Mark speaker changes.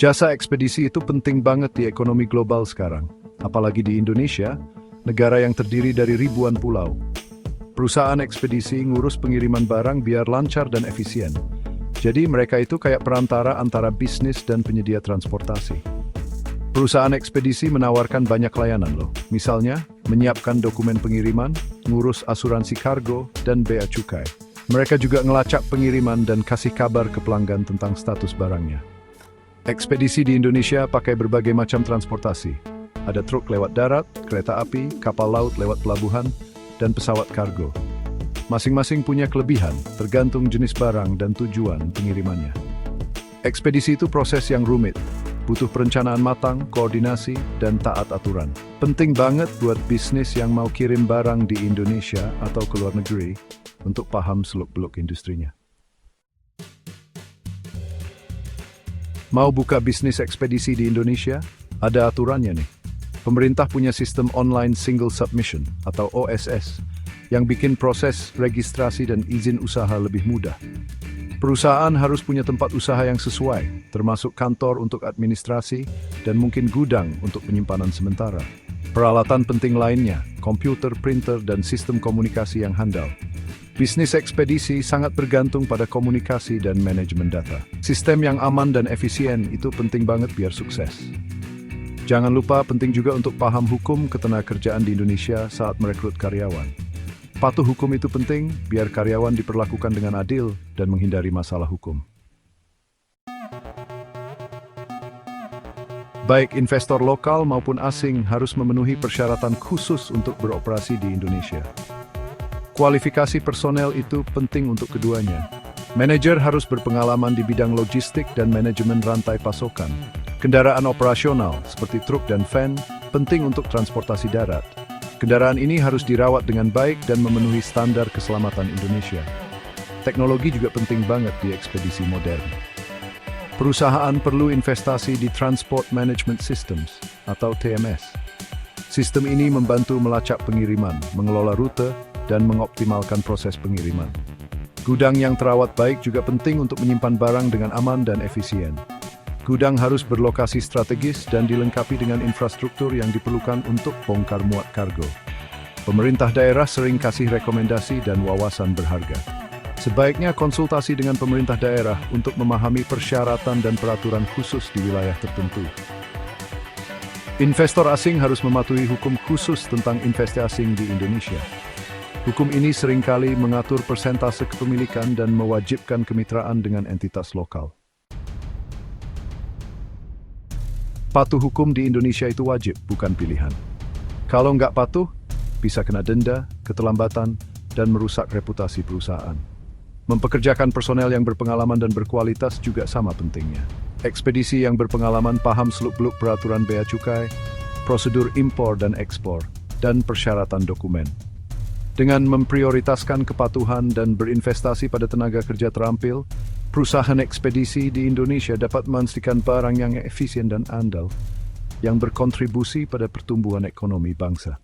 Speaker 1: Jasa ekspedisi itu penting banget di ekonomi global sekarang, apalagi di Indonesia, negara yang terdiri dari ribuan pulau. Perusahaan ekspedisi ngurus pengiriman barang biar lancar dan efisien. Jadi mereka itu kayak perantara antara bisnis dan penyedia transportasi. Perusahaan ekspedisi menawarkan banyak layanan loh. Misalnya, menyiapkan dokumen pengiriman, ngurus asuransi kargo, dan bea cukai. Mereka juga ngelacak pengiriman dan kasih kabar ke pelanggan tentang status barangnya. Ekspedisi di Indonesia pakai berbagai macam transportasi. Ada truk lewat darat, kereta api, kapal laut lewat pelabuhan, dan pesawat kargo. Masing-masing punya kelebihan, tergantung jenis barang dan tujuan pengirimannya. Ekspedisi itu proses yang rumit, butuh perencanaan matang, koordinasi, dan taat aturan. Penting banget buat bisnis yang mau kirim barang di Indonesia atau ke luar negeri untuk paham seluk-beluk industrinya. Mau buka bisnis ekspedisi di Indonesia? Ada aturannya nih. Pemerintah punya sistem online single submission atau OSS yang bikin proses registrasi dan izin usaha lebih mudah. Perusahaan harus punya tempat usaha yang sesuai, termasuk kantor untuk administrasi dan mungkin gudang untuk penyimpanan sementara. Peralatan penting lainnya, komputer, printer, dan sistem komunikasi yang handal. Bisnis ekspedisi sangat bergantung pada komunikasi dan manajemen data. Sistem yang aman dan efisien itu penting banget biar sukses. Jangan lupa penting juga untuk paham hukum ketenagakerjaan di Indonesia saat merekrut karyawan. Patuh hukum itu penting biar karyawan diperlakukan dengan adil dan menghindari masalah hukum. Baik investor lokal maupun asing harus memenuhi persyaratan khusus untuk beroperasi di Indonesia. Kualifikasi personel itu penting untuk keduanya. Manajer harus berpengalaman di bidang logistik dan manajemen rantai pasokan. Kendaraan operasional seperti truk dan van penting untuk transportasi darat. Kendaraan ini harus dirawat dengan baik dan memenuhi standar keselamatan Indonesia. Teknologi juga penting banget di ekspedisi modern. Perusahaan perlu investasi di Transport Management Systems atau TMS. Sistem ini membantu melacak pengiriman, mengelola rute, dan mengoptimalkan proses pengiriman. Gudang yang terawat baik juga penting untuk menyimpan barang dengan aman dan efisien. Gudang harus berlokasi strategis dan dilengkapi dengan infrastruktur yang diperlukan untuk bongkar muat kargo. Pemerintah daerah sering kasih rekomendasi dan wawasan berharga. Sebaiknya konsultasi dengan pemerintah daerah untuk memahami persyaratan dan peraturan khusus di wilayah tertentu. Investor asing harus mematuhi hukum khusus tentang investasi asing di Indonesia. Hukum ini seringkali mengatur persentase kepemilikan dan mewajibkan kemitraan dengan entitas lokal. Patuh hukum di Indonesia itu wajib, bukan pilihan. Kalau nggak patuh, bisa kena denda, keterlambatan, dan merusak reputasi perusahaan. Mempekerjakan personel yang berpengalaman dan berkualitas juga sama pentingnya. Ekspedisi yang berpengalaman paham seluk-beluk peraturan bea cukai, prosedur impor dan ekspor, dan persyaratan dokumen. Dengan memprioritaskan kepatuhan dan berinvestasi pada tenaga kerja terampil, perusahaan ekspedisi di Indonesia dapat memastikan barang yang efisien dan andal, yang berkontribusi pada pertumbuhan ekonomi bangsa.